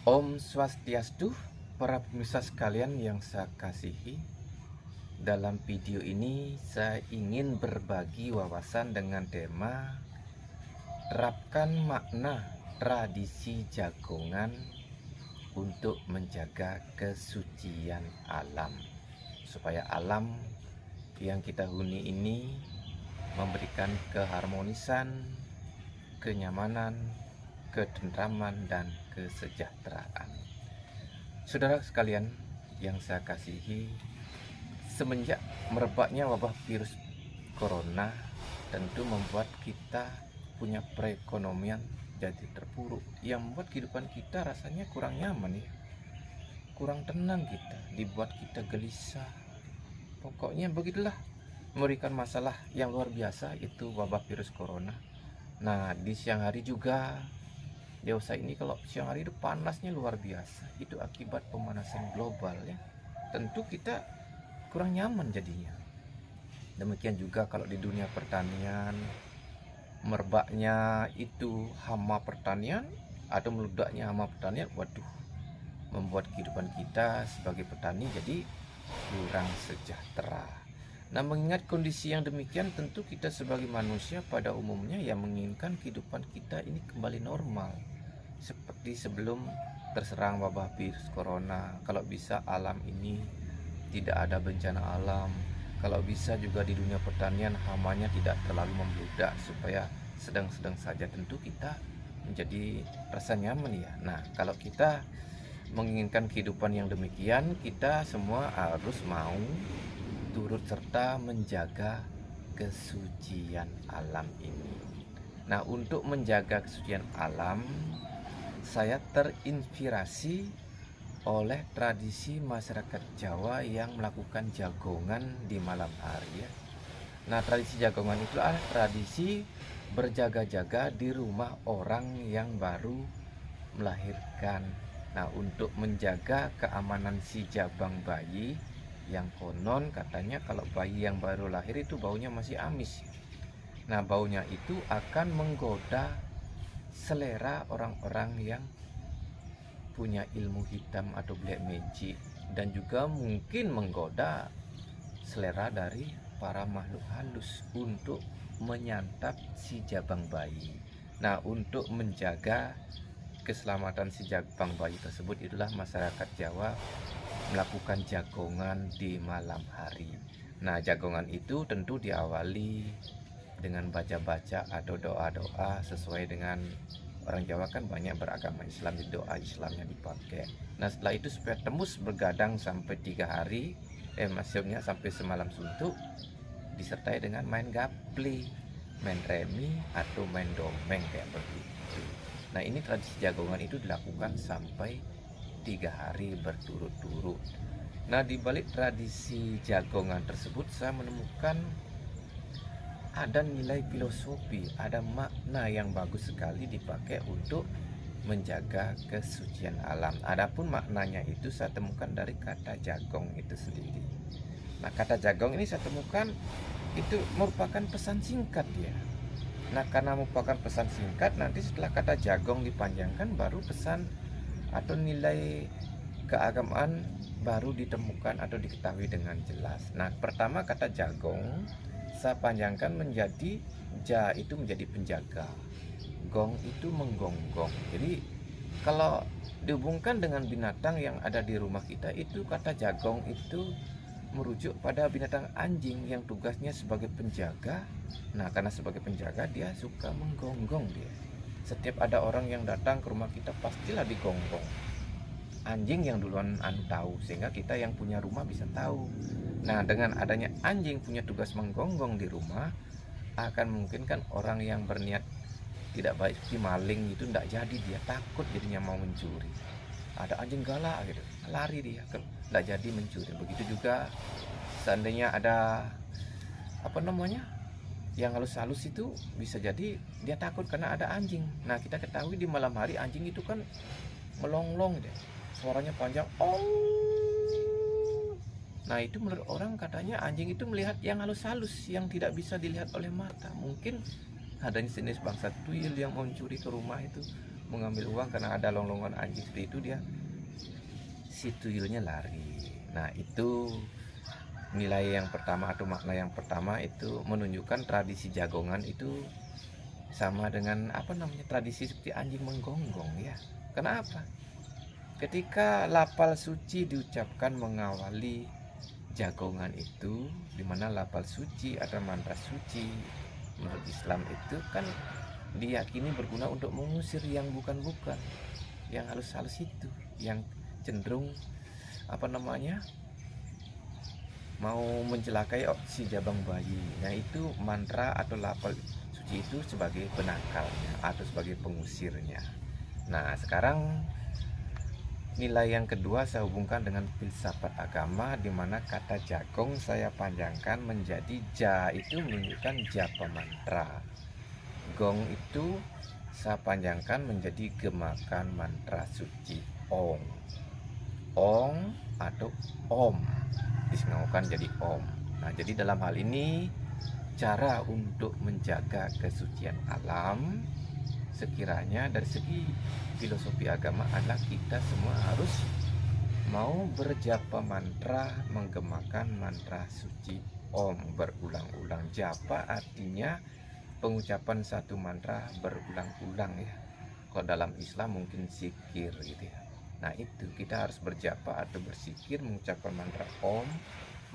Om Swastiastu, para pemirsa sekalian yang saya kasihi. Dalam video ini saya ingin berbagi wawasan dengan tema terapkan makna tradisi jagongan untuk menjaga kesucian alam, supaya alam yang kita huni ini memberikan keharmonisan, kenyamanan, ketentraman, dan kesejahteraan. Saudara sekalian yang saya kasihi, semenjak merebaknya wabah virus corona tentu membuat kita punya perekonomian jadi terpuruk, yang membuat kehidupan kita rasanya kurang nyaman ya, kurang tenang, kita dibuat kita gelisah. Pokoknya begitulah, memberikan masalah yang luar biasa itu wabah virus corona. Nah, di siang hari juga dewasa ini, kalau siang hari itu panasnya luar biasa, itu akibat pemanasan global ya. Tentu kita kurang nyaman jadinya. Demikian juga kalau di dunia pertanian, merebaknya itu hama pertanian atau meledaknya hama pertanian, waduh, membuat kehidupan kita sebagai petani jadi kurang sejahtera. Nah, mengingat kondisi yang demikian, tentu kita sebagai manusia pada umumnya yang menginginkan kehidupan kita ini kembali normal seperti sebelum terserang wabah virus corona. Kalau bisa alam ini tidak ada bencana alam, kalau bisa juga di dunia pertanian hamanya tidak terlalu membludak, supaya sedang-sedang saja. Tentu kita menjadi rasa nyaman ya. Nah, kalau kita menginginkan kehidupan yang demikian, kita semua harus mau turut serta menjaga kesucian alam ini. Nah, untuk menjaga kesucian alam, saya terinspirasi oleh tradisi masyarakat Jawa yang melakukan jagongan di malam hari ya. Nah, tradisi jagongan itu adalah tradisi berjaga-jaga di rumah orang yang baru melahirkan. Nah, untuk menjaga keamanan si jabang bayi, yang konon katanya kalau bayi yang baru lahir itu baunya masih amis. Nah, baunya itu akan menggoda selera orang-orang yang punya ilmu hitam atau black magic, dan juga mungkin menggoda selera dari para makhluk halus untuk menyantap si jabang bayi. Nah, untuk menjaga keselamatan si jabang bayi tersebut, itulah masyarakat Jawa melakukan jagongan di malam hari. Nah, jagongan itu tentu diawali dengan baca-baca atau doa-doa sesuai dengan orang Jawa kan banyak beragama Islam, di doa Islamnya dipakai. Nah, setelah itu supaya tembus bergadang sampai 3 hari, maksudnya sampai semalam suntuk, disertai dengan main gaple, main remi, atau main domeng kayak begitu. Nah, ini tradisi jagongan itu dilakukan sampai 3 hari berturut-turut. Nah, di balik tradisi jagongan tersebut saya menemukan ada nilai filosofi, ada makna yang bagus sekali dipakai untuk menjaga kesucian alam. Adapun maknanya itu saya temukan dari kata jagong itu sendiri. Nah, kata jagong ini saya temukan itu merupakan pesan singkat ya. Nah, karena merupakan pesan singkat, nanti setelah kata jagong dipanjangkan baru pesan atau nilai keagamaan baru ditemukan atau diketahui dengan jelas. Nah, pertama kata jagong saya panjangkan menjadi ja, itu menjadi penjaga, gong itu menggonggong. Jadi kalau dihubungkan dengan binatang yang ada di rumah kita, itu kata jagong itu merujuk pada binatang anjing yang tugasnya sebagai penjaga. Nah, karena sebagai penjaga dia suka menggonggong dia. Setiap ada orang yang datang ke rumah kita pastilah digonggong. Anjing yang duluan tahu, sehingga kita yang punya rumah bisa tahu. Nah, dengan adanya anjing punya tugas menggonggong di rumah, akan memungkinkan orang yang berniat tidak baik seperti maling itu tidak jadi, dia takut jadinya mau mencuri. Ada anjing galak gitu, lari dia, tidak jadi mencuri. Begitu juga seandainya ada yang halus-halus, itu bisa jadi dia takut karena ada anjing. Nah, kita ketahui di malam hari anjing itu kan melonglong deh, suaranya panjang, oh. Nah, itu menurut orang katanya anjing itu melihat yang halus-halus yang tidak bisa dilihat oleh mata. Mungkin adanya jenis bangsa tuyul yang mau mencuri ke rumah itu, mengambil uang karena ada longlongan anjing seperti itu, dia si tuyulnya lari. Nah itu nilai yang pertama atau makna yang pertama, itu menunjukkan tradisi jagongan itu sama dengan tradisi seperti anjing menggonggong ya. Kenapa? Ketika lafal suci diucapkan mengawali jagongan itu, dimana lafal suci atau mantra suci menurut Islam itu kan diyakini berguna untuk mengusir yang bukan-bukan, yang halus-halus itu, yang cenderung mau mencelakai si jabang bayi. Nah itu mantra atau lafal suci itu sebagai penangkalnya atau sebagai pengusirnya. Nah sekarang nilai yang kedua saya hubungkan dengan filsafat agama, di mana kata jagong saya panjangkan menjadi ja, itu menunjukkan japa mantra. Gong itu saya panjangkan menjadi gemakan mantra suci Om. Ong atau Om disingaukan jadi Om. Nah jadi dalam hal ini cara untuk menjaga kesucian alam sekiranya dari segi filosofi agama adalah kita semua harus mau berjapa mantra, menggemakan mantra suci Om berulang-ulang. Japa artinya pengucapan satu mantra berulang-ulang ya. Kalau dalam Islam mungkin zikir gitu ya. Nah itu kita harus berjapa atau bersikir mengucapkan mantra Om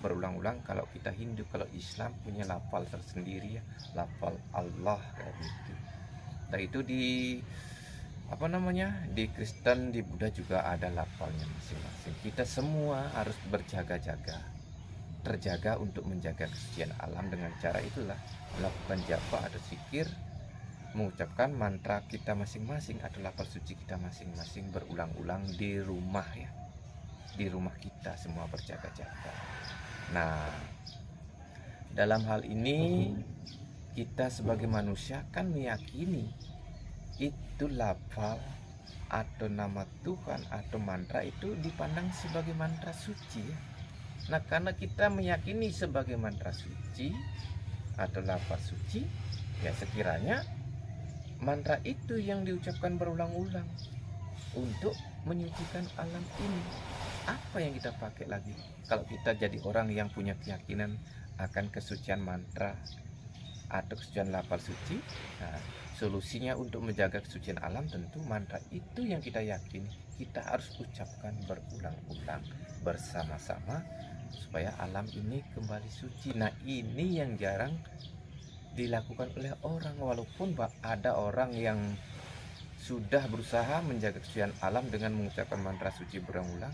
berulang-ulang. Kalau kita Hindu, kalau Islam punya lafal tersendiri ya, lafal Allah kayak gitu. Dan itu di di Kristen, di Buddha juga ada lafalnya masing-masing. Kita semua harus berjaga-jaga, terjaga untuk menjaga kesucian alam dengan cara itulah, melakukan japa atau zikir, mengucapkan mantra kita masing-masing atau lafal suci kita masing-masing berulang-ulang di rumah ya. Di rumah kita semua berjaga-jaga. Nah, dalam hal ini kita sebagai manusia kan meyakini itu lafal atau nama Tuhan atau mantra itu dipandang sebagai mantra suci ya. Nah karena kita meyakini sebagai mantra suci atau lafal suci ya, sekiranya mantra itu yang diucapkan berulang-ulang untuk menyucikan alam ini. Apa yang kita pakai lagi kalau kita jadi orang yang punya keyakinan akan kesucian mantra atau kesucian lafal suci? Nah, solusinya untuk menjaga kesucian alam tentu mantra itu yang kita yakini kita harus ucapkan berulang-ulang bersama-sama supaya alam ini kembali suci. Nah ini yang jarang dilakukan oleh orang, walaupun ada orang yang sudah berusaha menjaga kesucian alam dengan mengucapkan mantra suci berulang-ulang,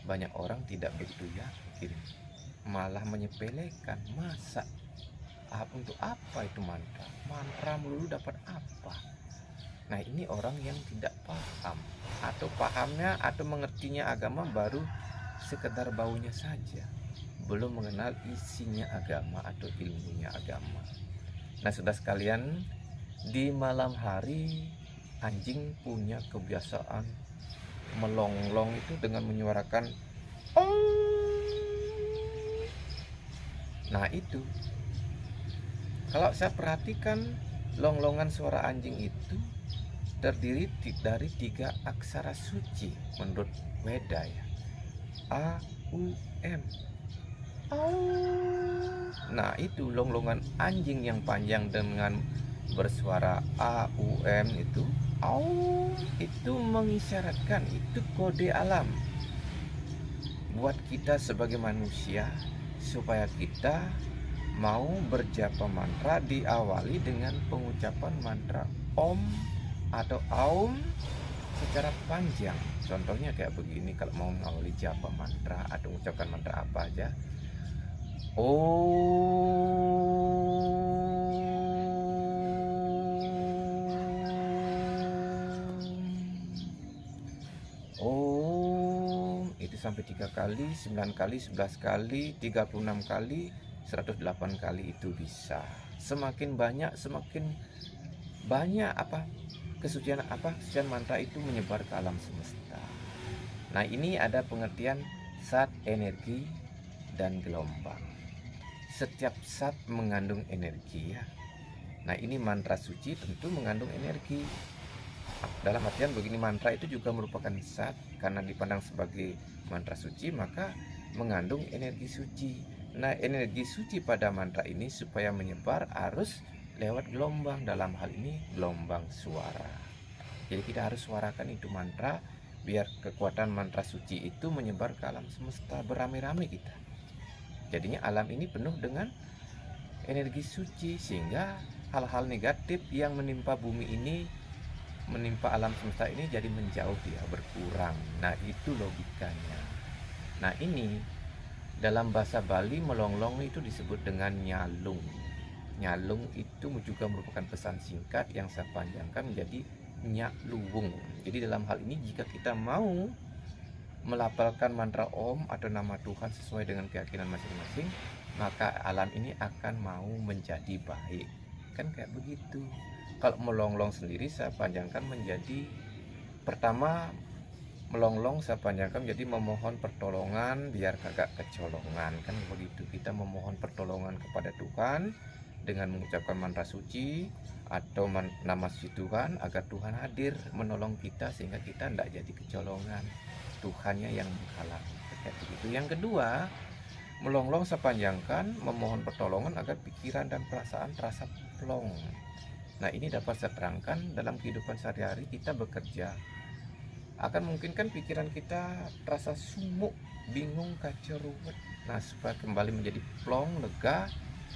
banyak orang tidak begitu yakin, malah menyepelekan. Masa untuk apa itu mantra? Mantra melulu dapat apa? Nah ini orang yang tidak paham, atau pahamnya atau mengertinya agama baru sekedar baunya saja, belum mengenal isinya agama atau ilmunya agama. Nah sudah sekalian, di malam hari anjing punya kebiasaan melonglong itu dengan menyuarakan nah itu kalau saya perhatikan longlongan suara anjing itu terdiri dari 3 aksara suci menurut Weda ya. A, U, M. Nah itu longlongan anjing yang panjang dengan bersuara A, U, M itu mengisyaratkan itu kode alam buat kita sebagai manusia, supaya kita mau berjapa mantra diawali dengan pengucapan mantra Om atau Aum secara panjang. Contohnya kayak begini, kalau mau mengawali japa mantra atau mengucapkan mantra apa aja, Om itu sampai 3 kali, 9 kali, 11 kali, 36 kali, 108 kali itu bisa. Semakin banyak kesucian mantra itu menyebar ke alam semesta. Nah ini ada pengertian zat, energi, dan gelombang. Setiap zat mengandung energi ya. Nah ini mantra suci tentu mengandung energi. Dalam artian begini, mantra itu juga merupakan zat, karena dipandang sebagai mantra suci maka mengandung energi suci. Nah, energi suci pada mantra ini supaya menyebar harus lewat gelombang, dalam hal ini gelombang suara. Jadi kita harus suarakan itu mantra biar kekuatan mantra suci itu menyebar ke alam semesta beramai-ramai kita. Jadinya alam ini penuh dengan energi suci, sehingga hal-hal negatif yang menimpa bumi ini, menimpa alam semesta ini jadi menjauh, dia berkurang. Nah, itu logikanya. Nah, ini dalam bahasa Bali melonglong itu disebut dengan nyalung. Nyalung itu juga merupakan pesan singkat yang saya panjangkan menjadi nyaluwung. Jadi dalam hal ini jika kita mau melafalkan mantra Om atau nama Tuhan sesuai dengan keyakinan masing-masing, maka alam ini akan mau menjadi baik. Kan kayak begitu. Kalau melonglong sendiri saya panjangkan menjadi, pertama melonglong saya panjangkan jadi memohon pertolongan biar kagak kecolongan. Kan begitu, kita memohon pertolongan kepada Tuhan dengan mengucapkan mantra suci atau nama suci Tuhan agar Tuhan hadir menolong kita sehingga kita tidak jadi kecolongan, Tuhannya yang menghalangi. Kayak begitu. Yang kedua, melonglong saya panjangkan memohon pertolongan agar pikiran dan perasaan terasa plong. Nah, ini dapat saya terangkan dalam kehidupan sehari-hari kita bekerja, akan mungkin kan pikiran kita terasa sumuk, bingung, kacau, ruwet. Nah, supaya kembali menjadi plong, lega,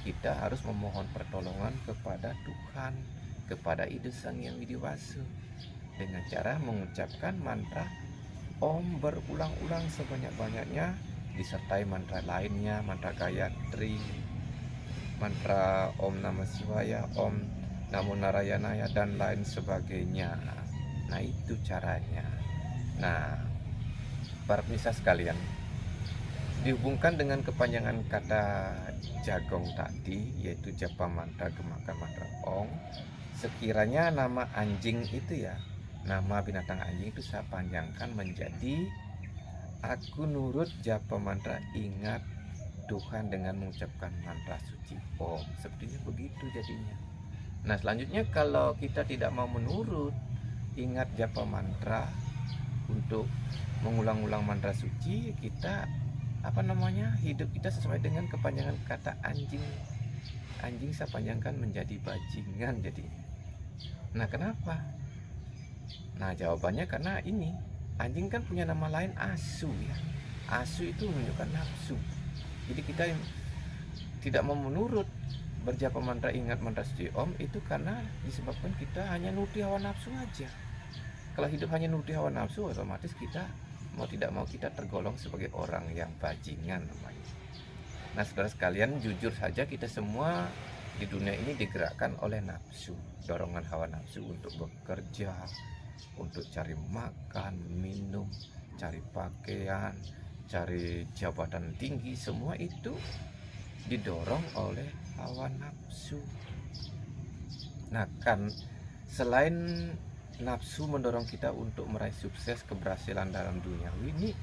kita harus memohon pertolongan kepada Tuhan, kepada Ide Sang Yang Widiwasa, dengan cara mengucapkan mantra Om berulang-ulang sebanyak-banyaknya, disertai mantra lainnya, mantra Gayatri, mantra Om Namah Shivaya, Om Namo Narayanaya, dan lain sebagainya. Nah, itu caranya. Nah, para pemirsa sekalian, dihubungkan dengan kepanjangan kata Jagong tadi, yaitu japa mantra, gemakan mantra Om. Sekiranya nama anjing itu ya, nama binatang anjing itu saya panjangkan menjadi aku nurut japa mantra ingat Tuhan dengan mengucapkan mantra suci Om. Sepertinya begitu jadinya. Nah, selanjutnya kalau kita tidak mau menurut ingat japa mantra untuk mengulang-ulang mantra suci, kita hidup kita sesuai dengan kepanjangan kata anjing. Anjing saya panjangkan menjadi bajingan jadinya. Nah, kenapa? Nah, jawabannya karena ini anjing kan punya nama lain asu ya. Asu itu menunjukkan nafsu. Jadi kita tidak mau menurut berjapa mantra ingat mantra suci Om itu karena disebabkan kita hanya nuruti hawa nafsu aja. Kalau hidup hanya nuruti hawa nafsu, otomatis kita mau tidak mau kita tergolong sebagai orang yang bajingan namanya. Nah, saudara sekalian, jujur saja kita semua di dunia ini digerakkan oleh nafsu, dorongan hawa nafsu untuk bekerja, untuk cari makan, minum, cari pakaian, cari jabatan tinggi, semua itu didorong oleh hawa nafsu. Nah, kan selain nafsu mendorong kita untuk meraih sukses, keberhasilan dalam dunia ini,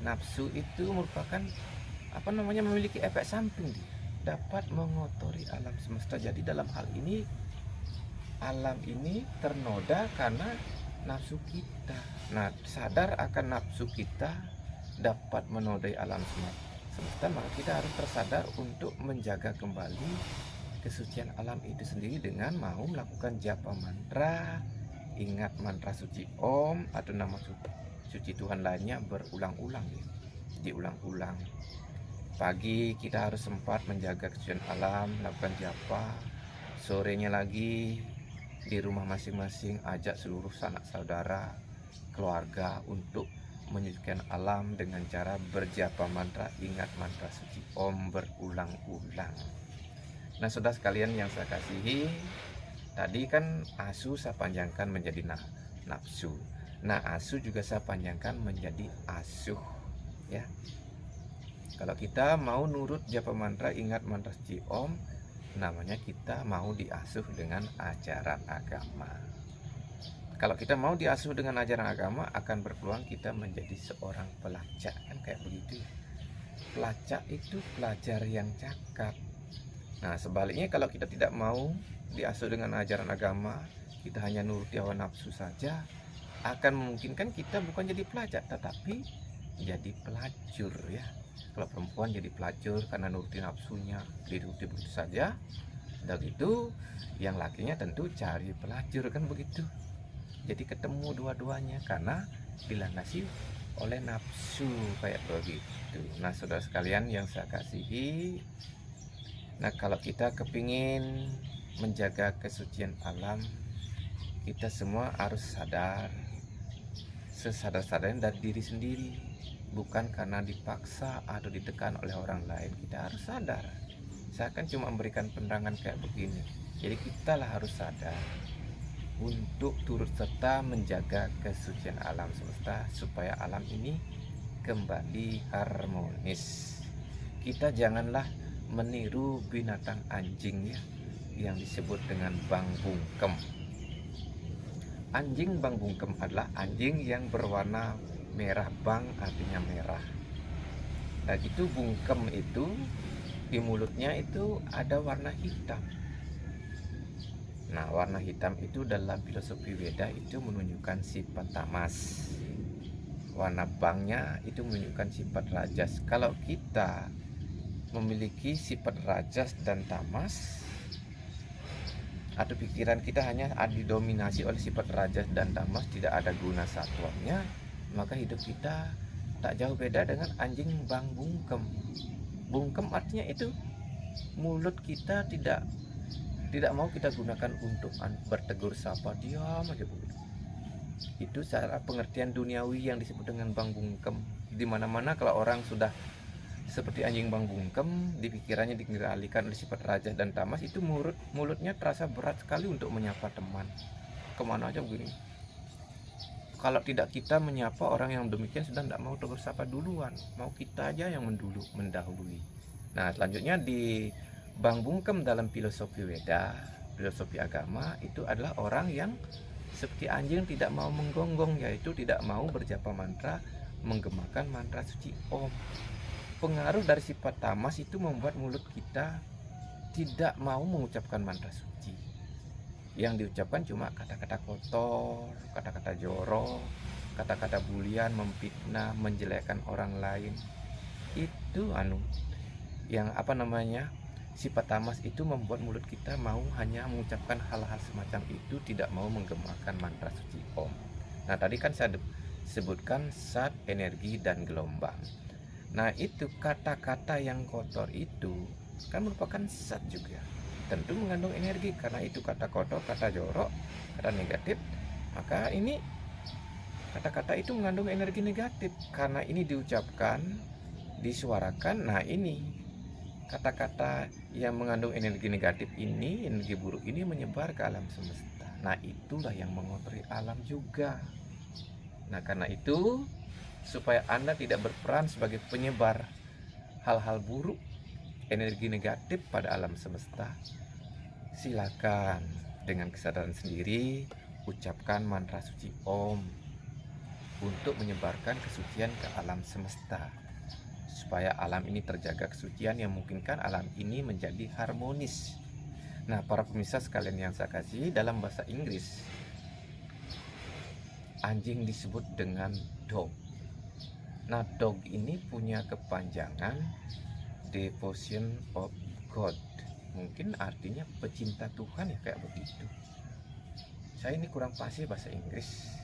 nafsu itu merupakan memiliki efek samping, dia dapat mengotori alam semesta. Jadi dalam hal ini alam ini ternoda karena nafsu kita. Nah, sadar akan nafsu kita dapat menodai alam semesta, maka kita harus tersadar untuk menjaga kembali kesucian alam itu sendiri dengan mau melakukan japa mantra, ingat mantra suci Om atau nama suci Tuhan lainnya berulang-ulang ya. Diulang-ulang. Pagi kita harus sempat menjaga kesucian alam, melakukan japa. Sorenya lagi di rumah masing-masing ajak seluruh sanak saudara, keluarga untuk menyucikan alam dengan cara berjapa mantra ingat mantra suci Om berulang-ulang. Nah, saudara sekalian yang saya kasihi, tadi kan asu saya panjangkan menjadi nafsu. Nah, asu juga saya panjangkan menjadi asuh ya. Kalau kita mau nurut japa mantra ingat mantra suci Om, namanya kita mau diasuh dengan ajaran agama. Kalau kita mau diasuh dengan ajaran agama, akan berpeluang kita menjadi seorang pelacak, kan kayak begitu. Pelacak itu pelajar yang cakap. Nah, sebaliknya kalau kita tidak mau diasuh dengan ajaran agama, kita hanya nuruti hawa nafsu saja, akan memungkinkan kita bukan jadi pelacak tetapi jadi pelacur ya. Kalau perempuan jadi pelacur karena nuruti nafsunya, diruti begitu saja. Dan itu yang lakinya tentu cari pelacur, kan begitu. Jadi ketemu dua-duanya karena dilandasi oleh nafsu kayak begitu. Nah, saudara sekalian yang saya kasihi, nah kalau kita kepingin menjaga kesucian alam, kita semua harus sadar, sesadar-sadarnya dari diri sendiri, bukan karena dipaksa atau ditekan oleh orang lain. Kita harus sadar. Saya akan cuma memberikan penerangan kayak begini. Jadi kita lah harus sadar untuk turut serta menjaga kesucian alam semesta supaya alam ini kembali harmonis. Kita janganlah meniru binatang anjing ya, yang disebut dengan bang bungkem. Anjing bang bungkem adalah anjing yang berwarna merah, bang artinya merah. Dan itu bungkem itu di mulutnya itu ada warna hitam. Nah, warna hitam itu dalam filosofi Weda itu menunjukkan sifat tamas. Warna bangnya itu menunjukkan sifat rajas. Kalau kita memiliki sifat rajas dan tamas, atau pikiran kita hanya didominasi oleh sifat rajas dan tamas, tidak ada guna satuannya, maka hidup kita tak jauh beda dengan anjing bang bungkem. Bungkem artinya itu mulut kita tidak mau kita gunakan untuk bertegur sapa, diam aja begitu. Itu cara pengertian duniawi yang disebut dengan bang bungkem. Di mana-mana kalau orang sudah seperti anjing bang bungkem, di pikirannya dikendalikan oleh sifat raja dan tamas, itu mulutnya terasa berat sekali untuk menyapa teman. Kemana aja begini. Kalau tidak kita menyapa orang yang demikian sudah tidak mau tegur sapa duluan, mau kita aja yang mendahului. Nah, selanjutnya di bang bungkem dalam filosofi Weda, filosofi agama, itu adalah orang yang seperti anjing tidak mau menggonggong, yaitu tidak mau berjapa mantra, menggemakan mantra suci Om. Pengaruh dari sifat tamas itu membuat mulut kita tidak mau mengucapkan mantra suci. Yang diucapkan cuma kata-kata kotor, kata-kata jorok, kata-kata bulian, memfitnah, menjelekkan orang lain. Itu yang sifat tamas itu membuat mulut kita mau hanya mengucapkan hal-hal semacam itu, tidak mau menggemakan mantra suci Om. Nah, tadi kan saya sebutkan sat, energi, dan gelombang. Nah, itu kata-kata yang kotor itu kan merupakan sat juga, tentu mengandung energi karena itu kata kotor, kata jorok, kata negatif. Maka ini kata-kata itu mengandung energi negatif karena ini diucapkan, disuarakan. Nah, ini kata-kata yang mengandung energi negatif ini, energi buruk ini menyebar ke alam semesta. Nah, itulah yang mengotori alam juga. Nah, karena itu supaya Anda tidak berperan sebagai penyebar hal-hal buruk, energi negatif pada alam semesta, silakan dengan kesadaran sendiri ucapkan mantra suci Om untuk menyebarkan kesucian ke alam semesta, supaya alam ini terjaga kesucian yang memungkinkan alam ini menjadi harmonis. Nah, para pemirsa sekalian yang saya kasih, dalam bahasa Inggris anjing disebut dengan dog. Nah, dog ini punya kepanjangan devotion of God. Mungkin artinya pecinta Tuhan ya, kayak begitu. Saya ini kurang fasih bahasa Inggris.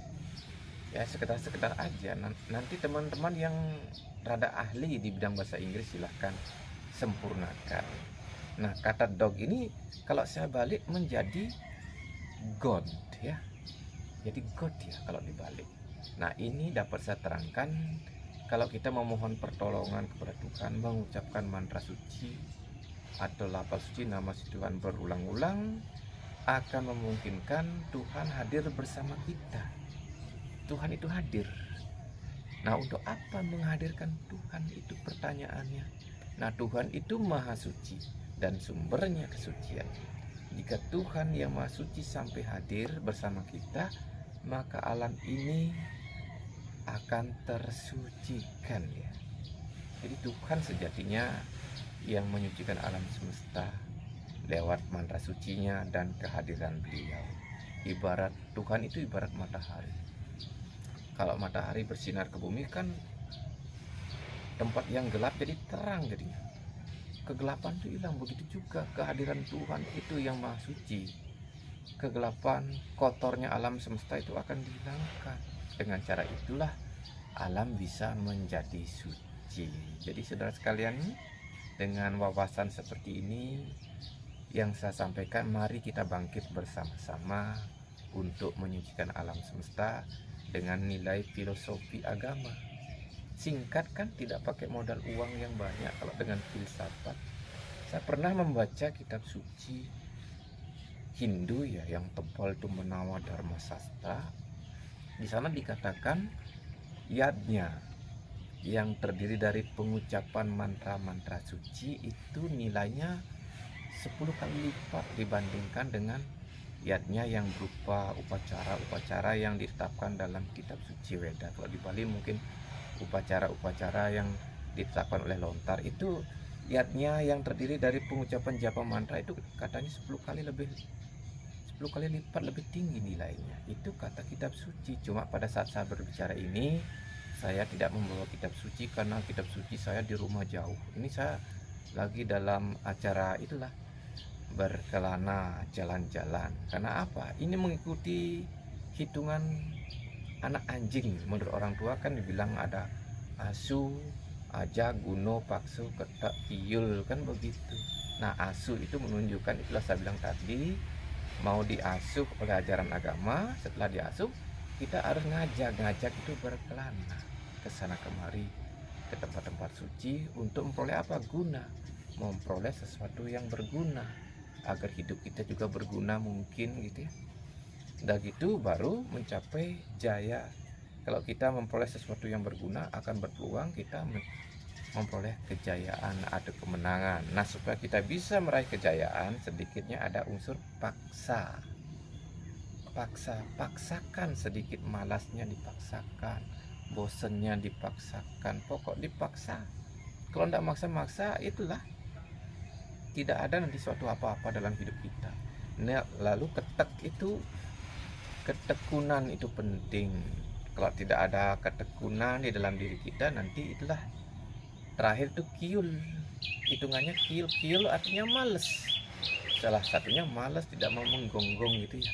Ya, sekedar aja. Nanti teman-teman yang rada ahli di bidang bahasa Inggris silahkan sempurnakan. Nah, kata dog ini kalau saya balik menjadi God ya. Jadi God ya kalau dibalik. Nah, ini dapat saya terangkan kalau kita memohon pertolongan kepada Tuhan, mengucapkan mantra suci atau lafaz suci nama suci Tuhan berulang-ulang, akan memungkinkan Tuhan hadir bersama kita. Tuhan itu hadir. Nah, untuk apa menghadirkan Tuhan, itu pertanyaannya. Nah, Tuhan itu maha suci dan sumbernya kesucian. Jika Tuhan yang maha suci sampai hadir bersama kita, maka alam ini akan tersucikan ya. Jadi Tuhan sejatinya yang menyucikan alam semesta lewat mantra sucinya dan kehadiran beliau. Ibarat Tuhan itu ibarat matahari. Kalau matahari bersinar ke bumi kan tempat yang gelap jadi terang jadinya. Kegelapan itu hilang, begitu juga kehadiran Tuhan itu yang maha suci. Kegelapan, kotornya alam semesta itu akan dihilangkan. Dengan cara itulah alam bisa menjadi suci. Jadi saudara sekalian, dengan wawasan seperti ini yang saya sampaikan, mari kita bangkit bersama-sama untuk menyucikan alam semesta dengan nilai filosofi agama. Singkat kan, tidak pakai modal uang yang banyak. Kalau dengan filsafat, saya pernah membaca kitab suci Hindu ya, yang tebal itu Menawa Dharma Sastra. Di sana dikatakan yadnya yang terdiri dari pengucapan mantra-mantra suci itu nilainya 10 kali lipat dibandingkan dengan yadnya yang berupa upacara-upacara yang ditetapkan dalam kitab suci Weda. Kalau di Bali mungkin upacara-upacara yang ditetapkan oleh lontar, itu yadnya yang terdiri dari pengucapan japa mantra itu katanya 10 kali lipat lebih tinggi nilainya. Itu kata kitab suci. Cuma pada saat saya berbicara ini, saya tidak membawa kitab suci karena kitab suci saya di rumah jauh. Ini saya lagi dalam acara itulah, berkelana jalan-jalan. Karena apa? Ini mengikuti hitungan anak anjing. Menurut orang tua kan dibilang ada asu, aja, guno, paksu, ketak, kiyul, kan begitu. Nah, asu itu menunjukkan, itulah saya bilang tadi, mau diasuh oleh ajaran agama. Setelah diasuh, kita harus ngajak itu berkelana ke sana kemari, ke tempat-tempat suci untuk memperoleh apa? Guna, memperoleh sesuatu yang berguna agar hidup kita juga berguna mungkin gitu ya. Udah gitu baru mencapai jaya. Kalau kita memperoleh sesuatu yang berguna, akan berpeluang kita memperoleh kejayaan atau kemenangan. Nah, supaya kita bisa meraih kejayaan, sedikitnya ada unsur paksa. Paksakan sedikit, malasnya dipaksakan, bosennya dipaksakan, pokok dipaksa. Kalau tidak maksa-maksa, itulah tidak ada nanti suatu apa-apa dalam hidup kita. Nah, lalu ketekunan itu penting. Kalau tidak ada ketekunan di dalam diri kita, nanti itulah terakhir itu kiul. Hitungannya kiul artinya males. Salah satunya malas, tidak mau menggonggong gitu ya.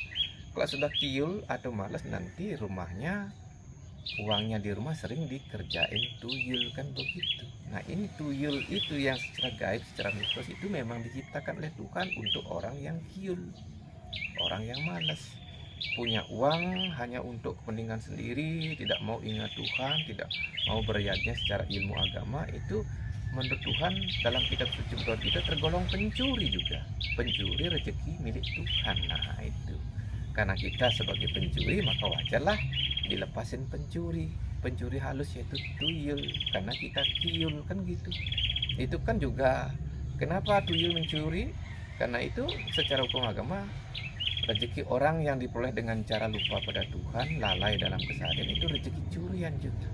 Kalau sudah kiul atau malas, nanti uangnya di rumah sering dikerjain tuyul, kan begitu. Nah, ini tuyul itu yang secara gaib, secara mistis itu memang diciptakan oleh Tuhan untuk orang yang kiul, orang yang malas. Punya uang hanya untuk kepentingan sendiri, tidak mau ingat Tuhan, tidak mau beryadnya secara ilmu agama, itu menurut Tuhan dalam kitab suci menurut kita tergolong pencuri juga, pencuri rezeki milik Tuhan. Nah, itu karena kita sebagai pencuri, maka wajarlah dilepasin pencuri halus, yaitu tuyul, karena kita kiul, kan gitu. Itu kan juga kenapa tuyul mencuri, karena itu secara hukum agama rezeki orang yang diperoleh dengan cara lupa pada Tuhan, lalai dalam keseharian, itu rezeki curian juga.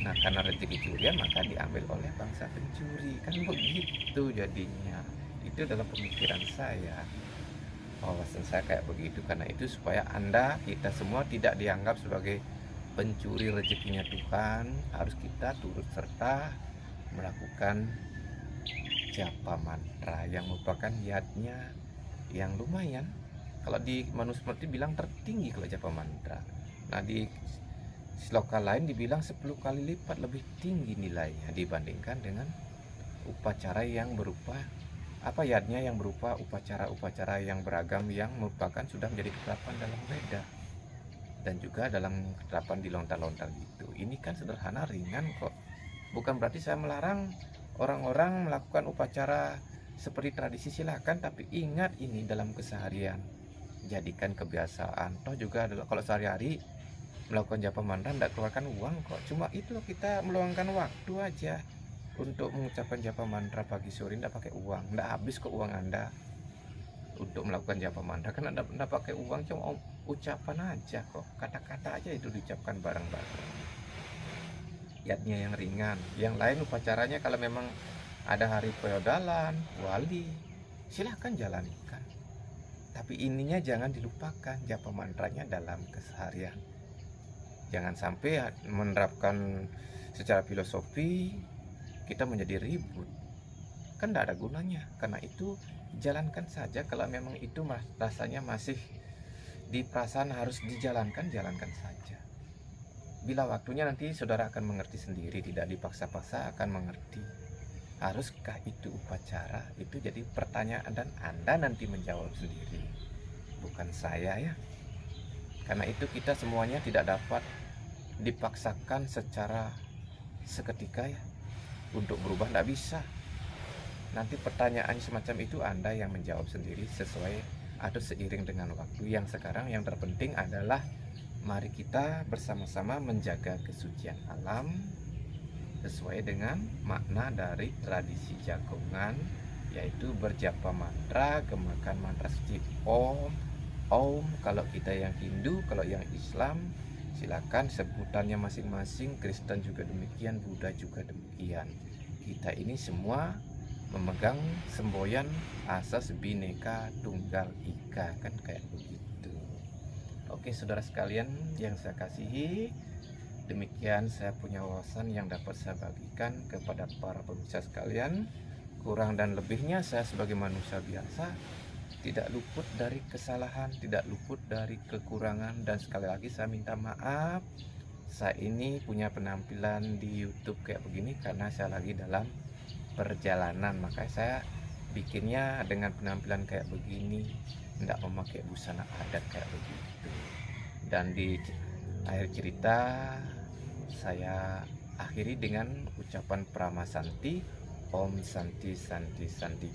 Nah, karena rezeki curian maka diambil oleh bangsa pencuri, kan begitu jadinya. Itu dalam pemikiran saya, wawasan saya kayak begitu. Karena itu supaya kita semua tidak dianggap sebagai pencuri rezekinya Tuhan, harus kita turut serta melakukan japa mantra yang merupakan yadnya yang lumayan. Kalau di Manusmriti bilang tertinggi kalau japa mantra. Nah, di sloka lain dibilang 10 kali lipat lebih tinggi nilainya dibandingkan dengan upacara yang berupa yadnya yang berupa upacara-upacara yang beragam yang merupakan sudah menjadi ketetapan dalam Weda dan juga dalam ketetapan di lontar-lontar gitu. Ini kan sederhana, ringan kok. Bukan berarti saya melarang orang-orang melakukan upacara seperti tradisi, silakan, tapi ingat ini dalam keseharian, jadikan kebiasaan. Toh juga kalau sehari-hari melakukan japa mantra tidak keluarkan uang kok, cuma itu kita meluangkan waktu aja untuk mengucapkan japa mantra pagi sore, tidak pakai uang, tidak habis kok uang Anda untuk melakukan japa mantra, karena tidak pakai uang, cuma ucapan aja kok, kata-kata aja itu diucapkan bareng-bareng. Yadnya yang ringan, yang lain upacaranya kalau memang ada hari feodalan, wali, silahkan jalankan. Tapi ininya jangan dilupakan, japa mantranya dalam keseharian. Jangan sampai menerapkan secara filosofi kita menjadi ribut, kan tidak ada gunanya. Karena itu jalankan saja. Kalau memang itu rasanya masih di perasaan harus dijalankan, jalankan saja. Bila waktunya nanti saudara akan mengerti sendiri, tidak dipaksa-paksa akan mengerti. Haruskah itu upacara? Itu jadi pertanyaan dan Anda nanti menjawab sendiri, bukan saya ya. Karena itu kita semuanya tidak dapat dipaksakan secara seketika ya. Untuk berubah tidak bisa. Nanti pertanyaan semacam itu Anda yang menjawab sendiri sesuai atau seiring dengan waktu. Yang sekarang yang terpenting adalah mari kita bersama-sama menjaga kesucian alam sesuai dengan makna dari tradisi Jagongan, yaitu berjapa mantra, gemakan mantra suci Om. Om kalau kita yang Hindu, kalau yang Islam silakan sebutannya masing-masing. Kristen juga demikian, Buddha juga demikian. Kita ini semua memegang semboyan asas bineka tunggal ika, kan kayak begitu. Oke saudara sekalian yang saya kasihi, demikian saya punya wawasan yang dapat saya bagikan kepada para pemirsa sekalian. Kurang dan lebihnya saya sebagai manusia biasa, tidak luput dari kesalahan, tidak luput dari kekurangan. Dan sekali lagi saya minta maaf, saya ini punya penampilan di YouTube kayak begini karena saya lagi dalam perjalanan. Makanya saya bikinnya dengan penampilan kayak begini, tidak memakai busana adat kayak begitu. Dan di akhir cerita saya akhiri dengan ucapan Prama Santi, Om Santi Santi Santi.